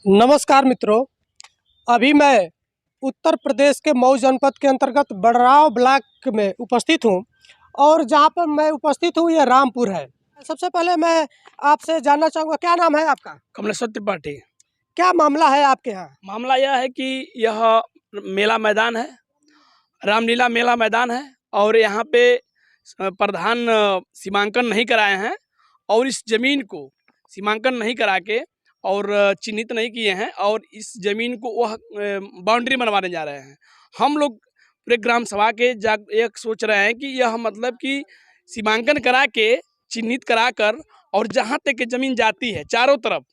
नमस्कार मित्रों। अभी मैं उत्तर प्रदेश के मऊ जनपद के अंतर्गत बड़राव ब्लॉक में उपस्थित हूँ और जहाँ पर मैं उपस्थित हूँ यह रामपुर है। सबसे पहले मैं आपसे जानना चाहूँगा, क्या नाम है आपका? कमलेश्वर त्रिपाठी। क्या मामला है आपके यहाँ? मामला यह है कि यह मेला मैदान है, रामलीला मेला मैदान है और यहाँ पे प्रधान सीमांकन नहीं कराए हैं और इस ज़मीन को सीमांकन नहीं करा के और चिन्हित नहीं किए हैं और इस ज़मीन को वह बाउंड्री बनवाने जा रहे हैं। हम लोग पूरे ग्राम सभा के एक सोच रहे हैं कि यह मतलब कि सीमांकन करा के चिन्हित करा कर और जहाँ तक ज़मीन जाती है चारों तरफ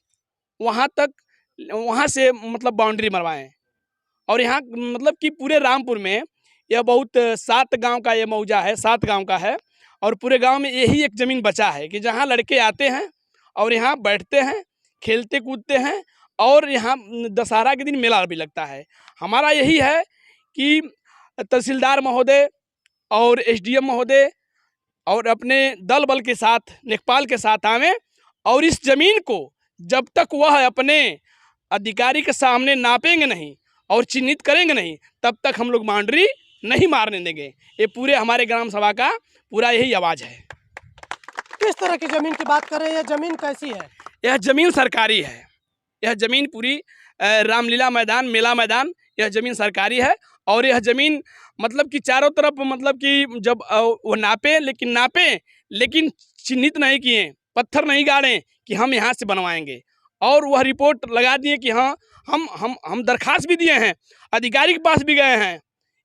वहाँ तक वहाँ से मतलब बाउंड्री मरवाएं और यहाँ मतलब कि पूरे रामपुर में यह बहुत 7 गांव का ये मौजा है, 7 गांव का है और पूरे गांव में यही एक ज़मीन बचा है कि जहाँ लड़के आते हैं और यहाँ बैठते हैं, खेलते कूदते हैं और यहाँ दशहरा के दिन मेला भी लगता है। हमारा यही है कि तहसीलदार महोदय और एसडीएम महोदय और अपने दल बल के साथ लेखपाल के साथ आवें और इस ज़मीन को जब तक वह अपने अधिकारी के सामने नापेंगे नहीं और चिन्हित करेंगे नहीं तब तक हम लोग बाउंड्री नहीं मारने देंगे। ये पूरे हमारे ग्राम सभा का पूरा यही आवाज़ है। किस तरह की ज़मीन की बात कर रहे हैं? यह ज़मीन कैसी है? यह ज़मीन सरकारी है। यह ज़मीन पूरी रामलीला मैदान मेला मैदान यह ज़मीन सरकारी है और यह ज़मीन मतलब कि चारों तरफ मतलब कि जब वो नापे लेकिन चिन्हित नहीं किए, पत्थर नहीं गाड़े कि हम यहाँ से बनवाएंगे और वह रिपोर्ट लगा दिए कि हाँ हम दरखास्त भी दिए हैं, अधिकारी के पास भी गए हैं,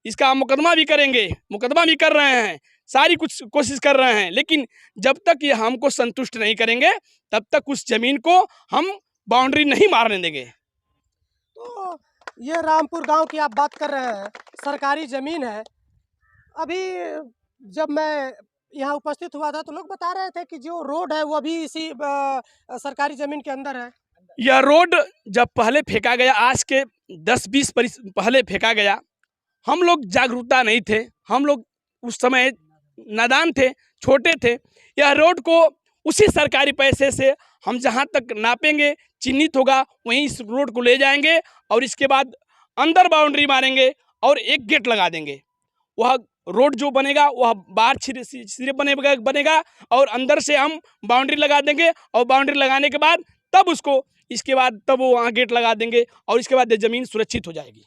इसका मुकदमा भी करेंगे, मुकदमा भी कर रहे हैं, सारी कुछ कोशिश कर रहे हैं, लेकिन जब तक ये हमको संतुष्ट नहीं करेंगे तब तक उस ज़मीन को हम बाउंड्री नहीं मारने देंगे। तो ये रामपुर गांव की आप बात कर रहे हैं, सरकारी ज़मीन है। अभी जब मैं यहाँ उपस्थित हुआ था तो लोग बता रहे थे कि जो रोड है वो भी इसी सरकारी ज़मीन के अंदर है। यह रोड जब पहले फेंका गया, आज के 10-20 पहले फेंका गया, हम लोग जागरूकता नहीं थे, हम लोग उस समय नादान थे, छोटे थे। यह रोड को उसी सरकारी पैसे से हम जहाँ तक नापेंगे चिन्हित होगा वहीं इस रोड को ले जाएंगे और इसके बाद अंदर बाउंड्री मारेंगे और एक गेट लगा देंगे। वह रोड जो बनेगा वह बाहर सिरे बनेगा और अंदर से हम बाउंड्री लगा देंगे और बाउंड्री लगाने के बाद तब उसको इसके बाद तब वो वहाँ गेट लगा देंगे और इसके बाद ये ज़मीन सुरक्षित हो जाएगी।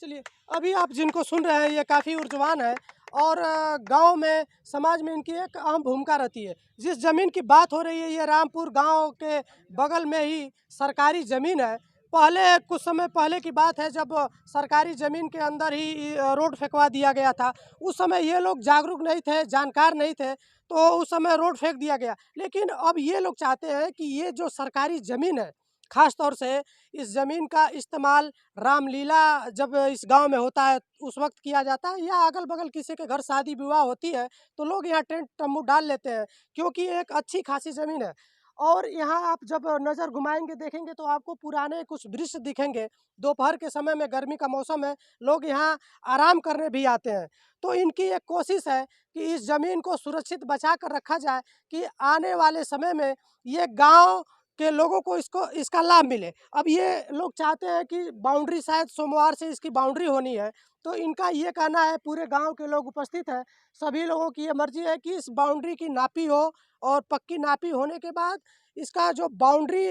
चलिए, अभी आप जिनको सुन रहे हैं ये काफ़ी ऊर्जवान है और गांव में समाज में इनकी एक अहम भूमिका रहती है। जिस ज़मीन की बात हो रही है ये रामपुर गांव के बगल में ही सरकारी ज़मीन है। पहले कुछ समय पहले की बात है जब सरकारी ज़मीन के अंदर ही रोड फेंकवा दिया गया था। उस समय ये लोग जागरूक नहीं थे, जानकार नहीं थे, तो उस समय रोड फेंक दिया गया। लेकिन अब ये लोग चाहते हैं कि ये जो सरकारी ज़मीन है, ख़ास तौर से इस ज़मीन का इस्तेमाल रामलीला जब इस गांव में होता है उस वक्त किया जाता है, या अगल बगल किसी के घर शादी विवाह होती है तो लोग यहाँ टेंट तम्बू डाल लेते हैं, क्योंकि एक अच्छी खासी ज़मीन है। और यहाँ आप जब नज़र घुमाएंगे देखेंगे तो आपको पुराने कुछ दृश्य दिखेंगे। दोपहर के समय में, गर्मी का मौसम है, लोग यहाँ आराम करने भी आते हैं। तो इनकी एक कोशिश है कि इस ज़मीन को सुरक्षित बचा कर रखा जाए कि आने वाले समय में ये गांव के लोगों को इसका लाभ मिले। अब ये लोग चाहते हैं कि बाउंड्री, शायद सोमवार से इसकी बाउंड्री होनी है, तो इनका ये कहना है, पूरे गांव के लोग उपस्थित हैं, सभी लोगों की ये मर्जी है कि इस बाउंड्री की नापी हो और पक्की नापी होने के बाद इसका जो बाउंड्री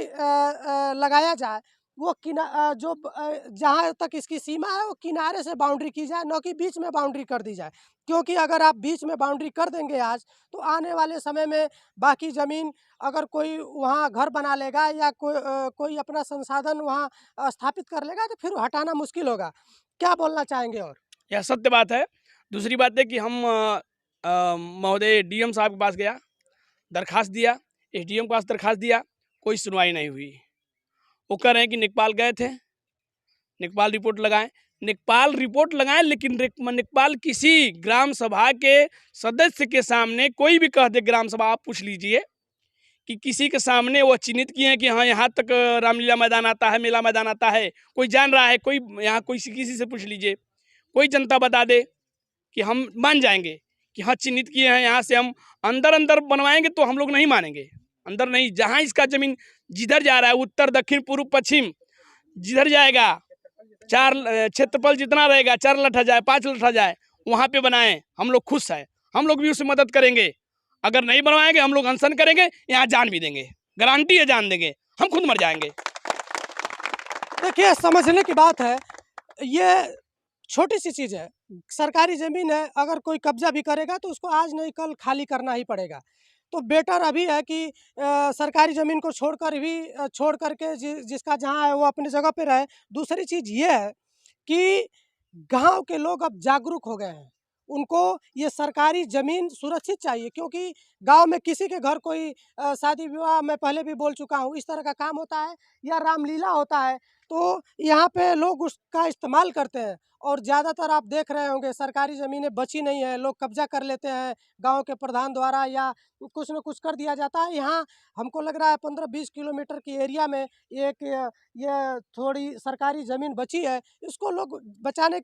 लगाया जाए वो जहाँ तक इसकी सीमा है वो किनारे से बाउंड्री की जाए, न कि बीच में बाउंड्री कर दी जाए। क्योंकि अगर आप बीच में बाउंड्री कर देंगे आज, तो आने वाले समय में बाकी ज़मीन अगर कोई वहाँ घर बना लेगा या कोई अपना संसाधन वहाँ स्थापित कर लेगा तो फिर हटाना मुश्किल होगा। क्या बोलना चाहेंगे? और यह सत्य बात है। दूसरी बात है कि हम महोदय डीएम साहब के पास गया, दरखास्त दिया, एसडीएम के पास दरखास्त दिया, कोई सुनवाई नहीं हुई। वो कह रहे हैं कि लेखपाल गए थे, लेखपाल रिपोर्ट लगाएं, लेकिन लेखपाल किसी ग्राम सभा के सदस्य के सामने कोई भी कह दे, ग्राम सभा आप पूछ लीजिए कि किसी के सामने वो चिन्हित किए हैं कि हाँ यहाँ तक रामलीला मैदान आता है, मेला मैदान आता है, कोई जान रहा है, कोई यहाँ कोई किसी से पूछ लीजिए, कोई जनता बता दे कि हम मान जाएंगे कि हाँ चिन्हित किए हैं, यहाँ से हम अंदर बनवाएंगे तो हम लोग नहीं मानेंगे। अंदर नहीं, जहाँ इसका ज़मीन जिधर जा रहा है, उत्तर दक्षिण पूर्व पश्चिम जिधर जाएगा 4 क्षेत्रफल जितना रहेगा 4 लठा जाए 5 लठा जाए वहाँ पे बनाएं। हम लोग खुश हैं, हम लोग भी उसमें मदद करेंगे। अगर नहीं बनवाएंगे हम लोग अनशन करेंगे, यहाँ जान भी देंगे, गारंटी है जान देंगे, हम खुद मर जाएंगे। देखिए, समझने की बात है, ये छोटी सी चीज़ है। सरकारी ज़मीन है, अगर कोई कब्जा भी करेगा तो उसको आज नहीं कल खाली करना ही पड़ेगा। तो बेटर अभी है कि सरकारी ज़मीन को छोड़कर भी छोड़ करके जिसका जहाँ है वो अपनी जगह पे रहे। दूसरी चीज़ ये है कि गाँव के लोग अब जागरूक हो गए हैं। उनको ये सरकारी ज़मीन सुरक्षित चाहिए, क्योंकि गाँव में किसी के घर कोई शादी-विवाह, मैं पहले भी बोल चुका हूँ, इस तरह का काम होता है या रामलीला होता है, तो यहाँ पे लोग उसका इस्तेमाल करते हैं। और ज़्यादातर आप देख रहे होंगे सरकारी ज़मीनें बची नहीं है, लोग कब्ज़ा कर लेते हैं गाँव के प्रधान द्वारा, या कुछ न कुछ कर दिया जाता है। यहाँ हमको लग रहा है 15-20 किलोमीटर की एरिया में एक ये थोड़ी सरकारी ज़मीन बची है, इसको लोग बचाने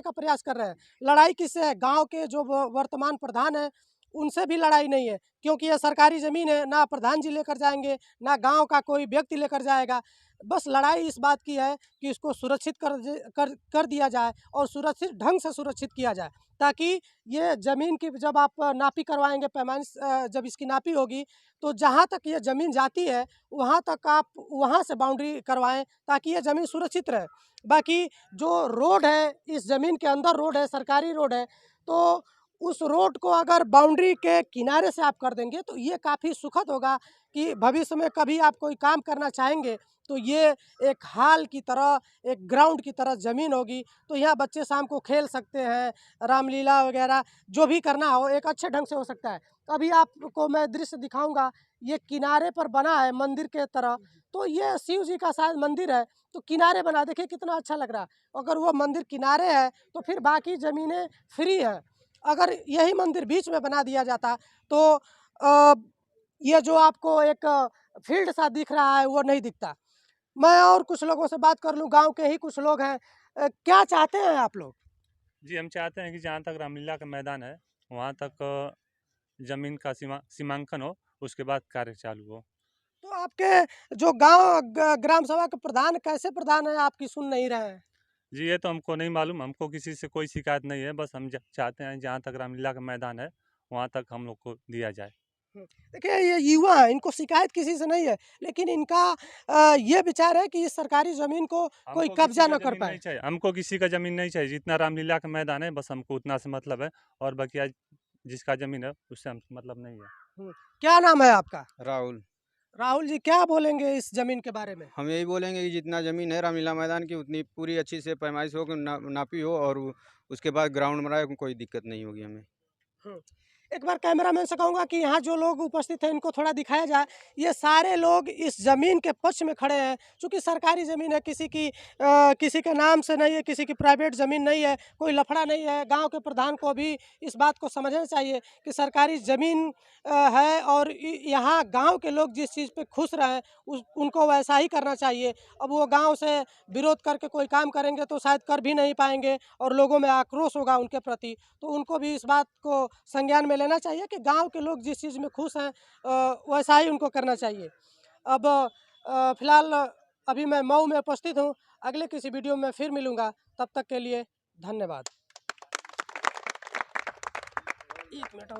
का प्रयास कर रहे हैं। लड़ाई किससे है? गाँव के जो वर्तमान प्रधान हैं, उनसे भी लड़ाई नहीं है, क्योंकि ये सरकारी ज़मीन है, ना प्रधान जी लेकर जाएँगे, ना गाँव का कोई व्यक्ति लेकर जाएगा। बस लड़ाई इस बात की है कि इसको सुरक्षित कर दिया जाए और सुरक्षित ढंग से सुरक्षित किया जाए, ताकि ये ज़मीन की जब आप नापी करवाएँगे, पैमाने जब इसकी नापी होगी, तो जहाँ तक ये ज़मीन जाती है, वहाँ तक आप वहाँ से बाउंड्री करवाएँ, ताकि ये ज़मीन सुरक्षित रहे। बाकी जो रोड है, इस ज़मीन के अंदर रोड है, सरकारी रोड है, तो उस रोड को अगर बाउंड्री के किनारे से आप कर देंगे, तो ये काफ़ी सुखद होगा कि भविष्य में कभी आप कोई काम करना चाहेंगे, तो ये एक हाल की तरह, एक ग्राउंड की तरह ज़मीन होगी। तो यहाँ बच्चे शाम को खेल सकते हैं, रामलीला वगैरह जो भी करना हो, एक अच्छे ढंग से हो सकता है। अभी आपको मैं दृश्य दिखाऊँगा, ये किनारे पर बना है मंदिर के तरह, तो ये शिव जी का शायद मंदिर है, तो किनारे बना, देखिए कितना अच्छा लग रहा है। अगर वो मंदिर किनारे है, तो फिर बाकी ज़मीनें फ्री हैं। अगर यही मंदिर बीच में बना दिया जाता, तो ये जो आपको एक फील्ड सा दिख रहा है, वो नहीं दिखता। मैं और कुछ लोगों से बात कर लूँ, गाँव के ही कुछ लोग हैं। क्या चाहते हैं आप लोग? जी, हम चाहते हैं कि जहाँ तक रामलीला का मैदान है, वहाँ तक ज़मीन का सीमांकन हो, उसके बाद कार्य चालू हो। तो आपके जो गाँव ग्राम सभा के प्रधान कैसे प्रधान हैं, आपकी सुन नहीं रहे हैं? जी, ये तो हमको नहीं मालूम, हमको किसी से कोई शिकायत नहीं है, बस हम चाहते हैं जहाँ तक रामलीला का मैदान है, वहाँ तक हम लोग को दिया जाए। देखिए, ये युवा हैं, इनको शिकायत किसी से नहीं है, लेकिन इनका ये विचार है कि इस सरकारी ज़मीन को कोई हमको किसी कब्ज़ा का ना कर ज़मीन नहीं पाए। चाहिए, हमको किसी का ज़मीन नहीं चाहिए, जितना रामलीला का मैदान है, बस हमको उतना से मतलब है, और बकिया जिसका ज़मीन है, उससे हमसे मतलब नहीं है। हुँ। क्या नाम है आपका? राहुल। राहुल जी, क्या बोलेंगे इस ज़मीन के बारे में? हम यही बोलेंगे कि जितना ज़मीन है रामलीला मैदान की उतनी पूरी अच्छी से पैमाइश हो, नापी हो और उसके बाद ग्राउंड बनाए, कोई दिक्कत नहीं होगी हमें। हुँ। एक बार कैमरामैन से कहूँगा कि यहाँ जो लोग उपस्थित हैं, इनको थोड़ा दिखाया जाए। ये सारे लोग इस ज़मीन के पक्ष में खड़े हैं, चूँकि सरकारी ज़मीन है, किसी के नाम से नहीं है, किसी की प्राइवेट ज़मीन नहीं है, कोई लफड़ा नहीं है। गाँव के प्रधान को भी इस बात को समझना चाहिए कि सरकारी ज़मीन है, और यहाँ गाँव के लोग जिस चीज़ पे खुश रहें, उनको वैसा ही करना चाहिए। अब वो गाँव से विरोध करके कोई काम करेंगे तो शायद कर भी नहीं पाएँगे, और लोगों में आक्रोश होगा उनके प्रति। तो उनको भी इस बात को संज्ञान में लेना चाहिए कि गाँव के लोग जिस चीज़ में खुश हैं, वैसा ही उनको करना चाहिए। अब फ़िलहाल अभी मैं मऊ में उपस्थित हूँ, अगले किसी वीडियो में फिर मिलूँगा, तब तक के लिए धन्यवाद। 1 मिनट और